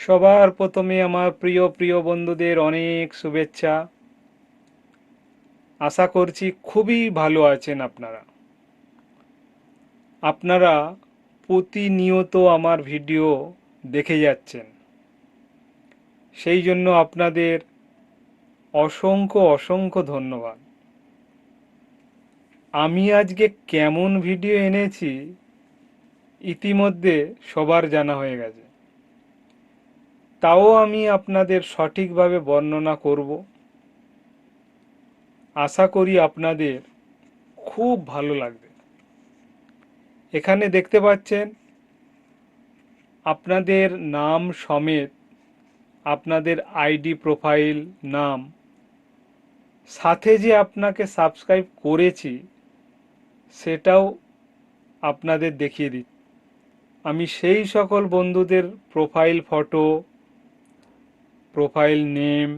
সবার প্রথমে আমার প্রিয় প্রিয় বন্ধুদের অনেক শুভেচ্ছা। আশা করছি খুবই ভালো আছেন আপনারা। আপনারা প্রতিনিয়ত আমার ভিডিও দেখে যাচ্ছেন, সেই জন্য আপনাদের অসংখ্য অসংখ্য ধন্যবাদ। আমি আজকে কেমন ভিডিও এনেছি ইতিমধ্যে সবার জানা হয়ে গেছে, তাও আমি আপনাদের সঠিকভাবে বর্ণনা করব। আশা করি আপনাদের খুব ভালো লাগবে। এখানে দেখতে পাচ্ছেন আপনাদের নাম সমেত আপনাদের আইডি প্রোফাইল নাম, সাথে যে আপনাকে সাবস্ক্রাইব করেছি সেটাও আপনাদের দেখিয়ে দিই। আমি সেই সকল বন্ধুদের প্রোফাইল ফটো, প্রোফাইল নেম,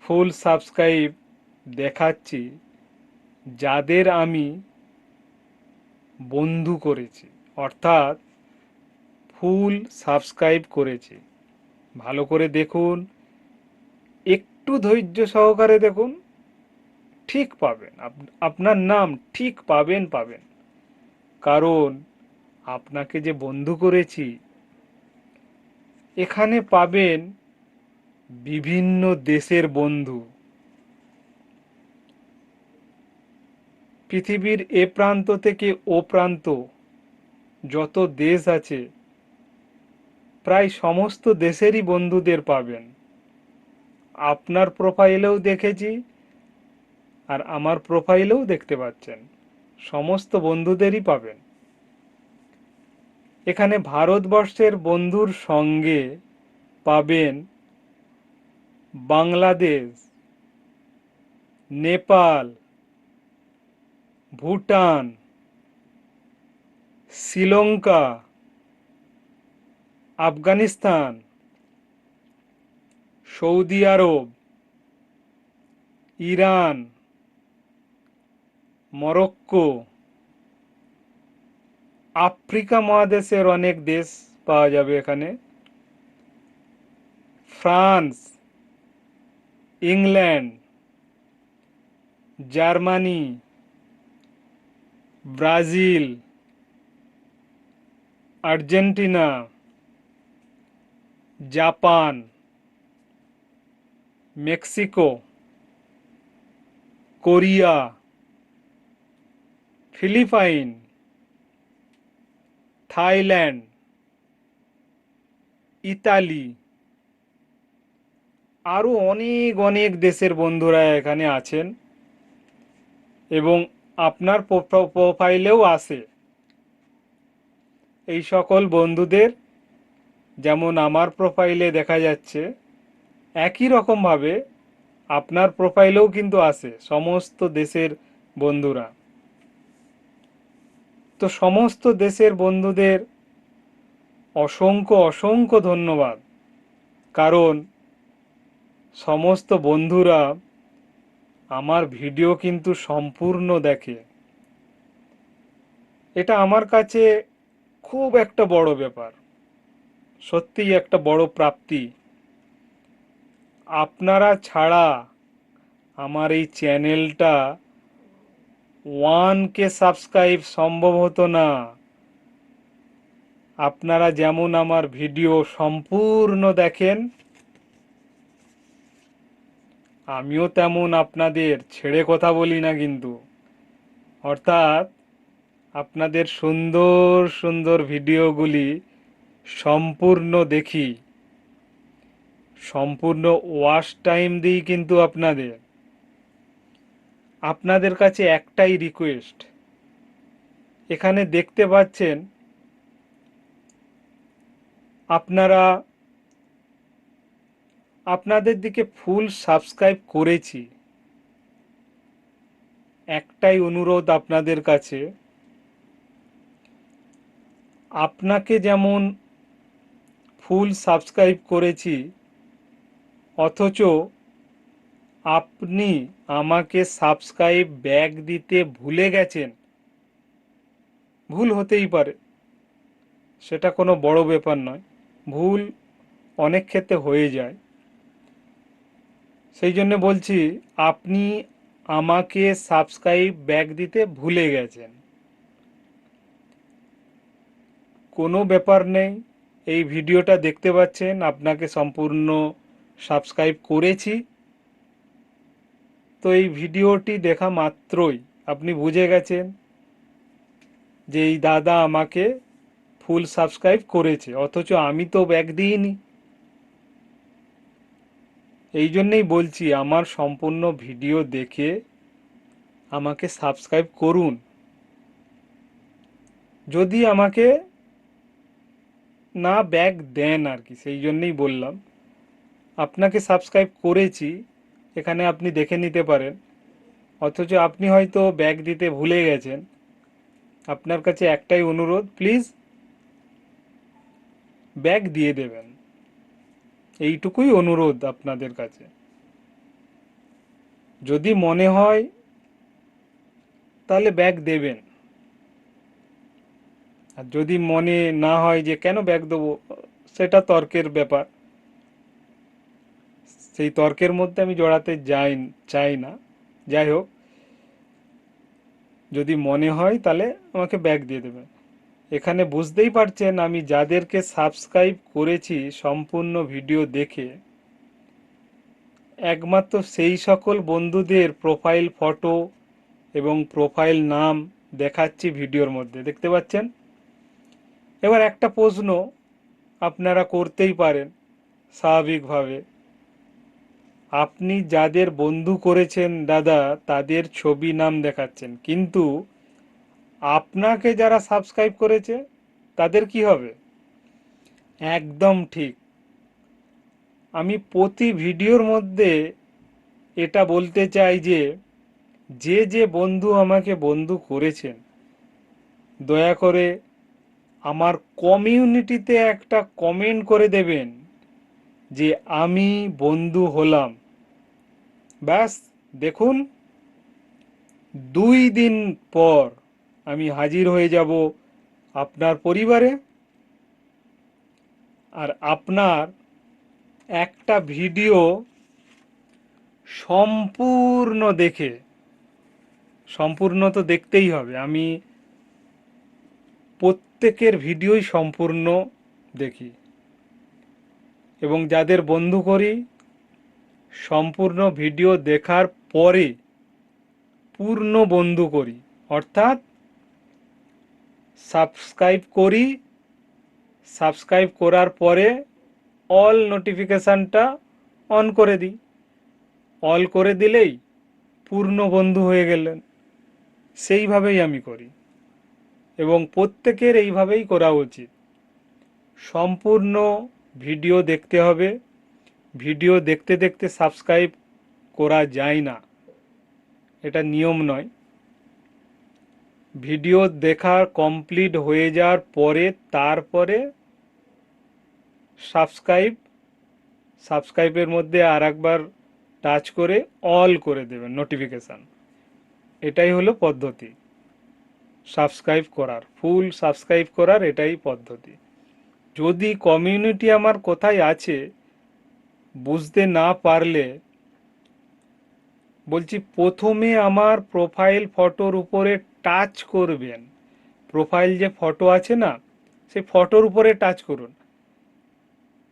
ফুল সাবস্ক্রাইব দেখাচ্ছি যাদের আমি বন্ধু করেছি, অর্থাৎ ফুল সাবস্ক্রাইব করেছি। ভালো করে দেখুন, একটু ধৈর্য সহকারে দেখুন, ঠিক পাবেন। আপনার নাম ঠিক পাবেন। কারণ আপনাকে যে বন্ধু করেছি, এখানে পাবেন বিভিন্ন দেশের বন্ধু। পৃথিবীর এ প্রান্ত থেকে ও প্রান্ত যত দেশ আছে, প্রায় সমস্ত দেশেরই বন্ধুদের পাবেন। আপনার প্রোফাইলেও দেখেছি, আর আমার প্রোফাইলেও দেখতে পাচ্ছেন, সমস্ত বন্ধুদেরই পাবেন। এখানে ভারতবর্ষের বন্ধুর সঙ্গে পাবেন Bangladesh, Nepal, Bhutan, Sri Lanka, Afghanistan, Saudi Arab, Iran, Morocco, Africa মহাদেশের অনেক দেশ পাওয়া যাবে এখানে, France, England, Germany, Brazil, Argentina, Japan, Mexico, Korea, Philippines, Thailand, Italy, আরও অনেক অনেক দেশের বন্ধুরা এখানে আছেন এবং আপনার প্রোফাইলেও আছে। এই সকল বন্ধুদের যেমন আমার প্রোফাইলে দেখা যাচ্ছে, একই রকমভাবে আপনার প্রোফাইলেও কিন্তু আছে সমস্ত দেশের বন্ধুরা। তো সমস্ত দেশের বন্ধুদের অসংখ্য অসংখ্য ধন্যবাদ, কারণ সমস্ত বন্ধুরা আমার ভিডিও কিন্তু সম্পূর্ণ দেখে। এটা আমার কাছে খুব একটা বড় ব্যাপার, সত্যিই একটা বড় প্রাপ্তি। আপনারা ছাড়া আমার এই চ্যানেলটা 1K সাবস্ক্রাইব সম্ভব হতো না। আপনারা যেমন আমার ভিডিও সম্পূর্ণ দেখেন, আমিও তেমন আপনাদের ছেড়ে কথা বলি না কিন্তু। অর্থাৎ আপনাদের সুন্দর সুন্দর ভিডিওগুলি সম্পূর্ণ দেখি, সম্পূর্ণ ওয়াচ টাইম দিই কিন্তু আপনাদের। আপনাদের কাছে একটাই রিকোয়েস্ট, এখানে দেখতে পাচ্ছেন আপনারা, আপনাদের দিকে ফুল সাবস্ক্রাইব করেছি। একটাই অনুরোধ আপনাদের কাছে, আপনাকে যেমন ফুল সাবস্ক্রাইব করেছি, অথচ আপনি আমাকে সাবস্ক্রাইব ব্যাক দিতে ভুলে গেছেন। ভুল হতেই পারে, সেটা কোনো বড় ব্যাপার নয়। ভুল অনেক ক্ষেত্রে হয়ে যায়। সেই জন্য বলছি, আপনি আমাকে সাবস্ক্রাইব ব্যাক দিতে ভুলে গেছেন। কোনো ব্যাপার নেই, এই ভিডিওটা দেখতে পাচ্ছেন, আপনাকে সম্পূর্ণ সাবস্ক্রাইব করেছি। তো এই ভিডিওটি দেখা মাত্রই আপনি বুঝে গেছেন যে এই দাদা আমাকে ফুল সাবস্ক্রাইব করেছে, অথচ আমি তো ব্যাক দিইনি। এই জন্যেই বলছি, আমার সম্পূর্ণ ভিডিও দেখে আমাকে সাবস্ক্রাইব করুন। যদি আমাকে না ব্যাক দেন আর কি, সেই জন্যেই বললাম। আপনাকে সাবস্ক্রাইব করেছি, এখানে আপনি দেখে নিতে পারেন, অথচ আপনি হয়তো ব্যাক দিতে ভুলে গেছেন। আপনার কাছে একটাই অনুরোধ, প্লিজ ব্যাক দিয়ে দেবেন, এইটুকুই অনুরোধ আপনাদের কাছে। যদি মনে হয় তাহলে ব্যাক দেবেন, আর যদি মনে না হয় যে কেন ব্যাক দেবো, সেটা তর্কের ব্যাপার। সেই তর্কের মধ্যে আমি জড়াতে চাই না। যাই হোক, যদি মনে হয় তাহলে আমাকে ব্যাক দিয়ে দেবেন। এখানে বুঝতেই পারছেন আমি যাদেরকে সাবস্ক্রাইব করেছি সম্পূর্ণ ভিডিও দেখে, একমাত্র সেই সকল বন্ধুদের প্রোফাইল ফটো এবং প্রোফাইল নাম দেখাচ্ছি ভিডিওর মধ্যে, দেখতে পাচ্ছেন। এবার একটা প্রশ্ন আপনারা করতেই পারেন স্বাভাবিকভাবে, আপনি যাদের বন্ধু করেছেন দাদা তাদের ছবি নাম দেখাচ্ছেন, কিন্তু আপনাকে যারা সাবস্ক্রাইব করেছে তাদের কি হবে? একদম ঠিক। আমি প্রতি ভিডিওর মধ্যে এটা বলতে চাই যে যে যে বন্ধু আমাকে বন্ধু করেছেন, দয়া করে আমার কমিউনিটিতে একটা কমেন্ট করে দেবেন যে আমি বন্ধু হলাম। ব্যাস, দেখুন 2 দিন পর আমি হাজির হয়ে যাব আপনার পরিবারে, আর আপনার একটা ভিডিও সম্পূর্ণ দেখে, সম্পূর্ণ তো দেখতেই হবে, আমি প্রত্যেকের ভিডিওই সম্পূর্ণ দেখি, এবং যাদের বন্ধু করি সম্পূর্ণ ভিডিও দেখার পরে পূর্ণ বন্ধু করি, অর্থাৎ সাবস্ক্রাইব করি, সাবস্ক্রাইব করার পরে অল নোটিফিকেশানটা অন করে দিই। অল করে দিলেই পূর্ণ বন্ধু হয়ে গেলেন। সেইভাবেই আমি করি, এবং প্রত্যেকের এইভাবেই করা উচিত। সম্পূর্ণ ভিডিও দেখতে হবে, ভিডিও দেখতে দেখতে সাবস্ক্রাইব করা যায় না, এটা নিয়ম নয়। ভিডিও দেখা কমপ্লিট হয়ে যাওয়ার পরে তারপরে সাবস্ক্রাইবের মধ্যে আর একবার টাচ করে অল করে দেবেন নোটিফিকেশান। এটাই হলো পদ্ধতি সাবস্ক্রাইব করার, ফুল সাবস্ক্রাইব করার এটাই পদ্ধতি। যদি কমিউনিটি আমার কোথায় আছে বুঝতে না পারলে বলছি, প্রথমে আমার প্রোফাইল ফটোর উপরে টাচ করবেন। প্রোফাইল যে ফটো আছে না, সেই ফটোর উপরে টাচ করুন।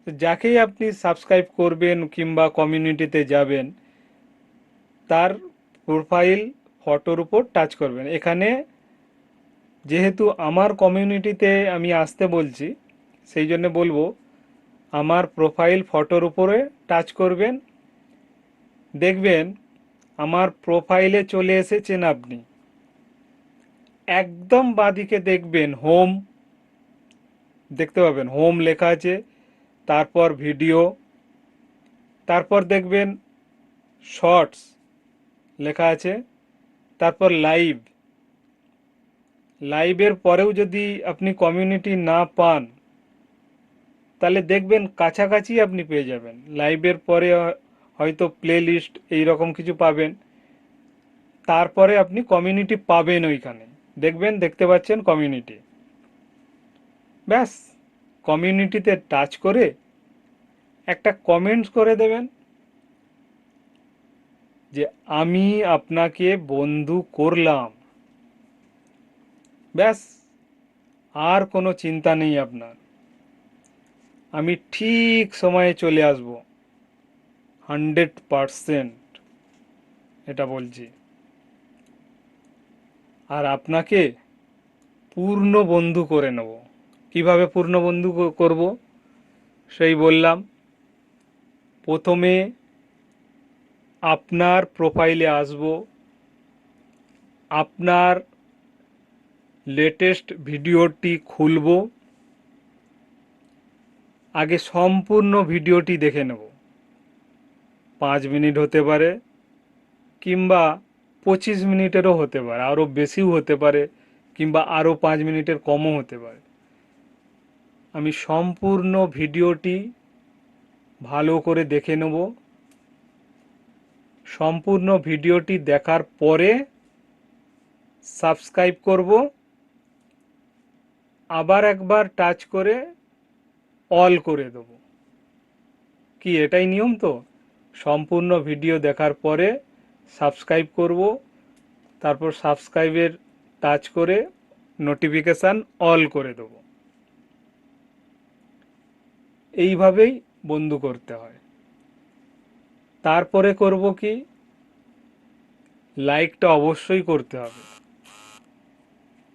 যাকেই আপনি সাবস্ক্রাইব করবেন কিংবা কমিউনিটিতে যাবেন, তার প্রোফাইল ফটোর উপর টাচ করবেন। এখানে যেহেতু আমার কমিউনিটিতে আমি আসতে বলছি, সেই জন্য বলবো আমার প্রোফাইল ফটোর উপরে টাচ করবেন। দেখবেন আমার প্রোফাইলে চলে এসেছেন আপনি। একদম বাঁদিকে দেখবেন হোম, দেখতে পাবেন হোম লেখা আছে, তারপর ভিডিও, তারপর দেখবেন শর্টস লেখা আছে, তারপর লাইভ। লাইভের পরেও যদি আপনি কমিউনিটি না পান তাহলে দেখবেন কাছাকাছি আপনি পেয়ে যাবেন। লাইভের পরে হয়তো প্লে লিস্ট এইরকম কিছু পাবেন, তারপরে আপনি কমিউনিটি পাবেন। ওইখানে দেখবেন, দেখতে পাচ্ছেন কমিউনিটি। ব্যাস, কমিউনিটিতে টাচ করে একটা কমেন্টস করে দেবেন যে আমি আপনাকে বন্ধু করলাম। ব্যাস, আর কোনো চিন্তা নেই আপনার। আমি ঠিক সময়ে চলে আসব, 100% এটা বলছি। আর আপনাকে পূর্ণ বন্ধু করে নেব। কিভাবে পূর্ণ বন্ধু করব সেই বললাম। প্রথমে আপনার প্রোফাইলে আসব, আপনার লেটেস্ট ভিডিওটি খুলব, আগে সম্পূর্ণ ভিডিওটি দেখে নেব। 5 মিনিট হতে পারে, কিংবা 25 মিনিটেরও হতে পারে, আরও বেশিও হতে পারে, কিংবা আরও 5 মিনিটের কমও হতে পারে। আমি সম্পূর্ণ ভিডিওটি ভালো করে দেখে নেব। সম্পূর্ণ ভিডিওটি দেখার পরে সাবস্ক্রাইব করব, আবার একবার টাচ করে অল করে দেব। কি এটাই নিয়ম তো? সম্পূর্ণ ভিডিও দেখার পরে সাবস্ক্রাইব করব, তারপর সাবস্ক্রাইবের টাচ করে নোটিফিকেশান অল করে দেব। এইভাবেই বন্ধু করতে হয়। তারপরে করব কি, লাইকটা অবশ্যই করতে হবে।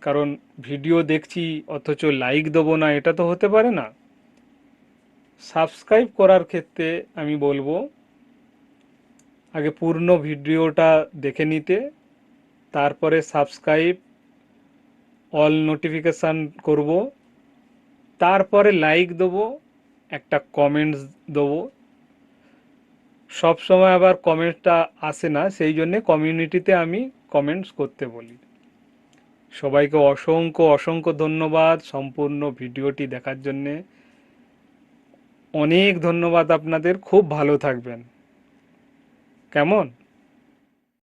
কারণ ভিডিও দেখছি অথচ লাইক দেবো না, এটা তো হতে পারে না। সাবস্ক্রাইব করার ক্ষেত্রে আমি বলবো আগে পূর্ণ ভিডিওটা দেখে নিতে, তারপরে সাবস্ক্রাইব অল নোটিফিকেশান করব, তারপরে লাইক দেবো, একটা কমেন্টস দেবো। সব সময় আবার কমেন্টটা আসে না, সেই জন্যে কমিউনিটিতে আমি কমেন্টস করতে বলি। সবাইকে অসংখ্য অসংখ্য ধন্যবাদ সম্পূর্ণ ভিডিওটি দেখার জন্যে। অনেক ধন্যবাদ আপনাদের। খুব ভালো থাকবেন। কেমন?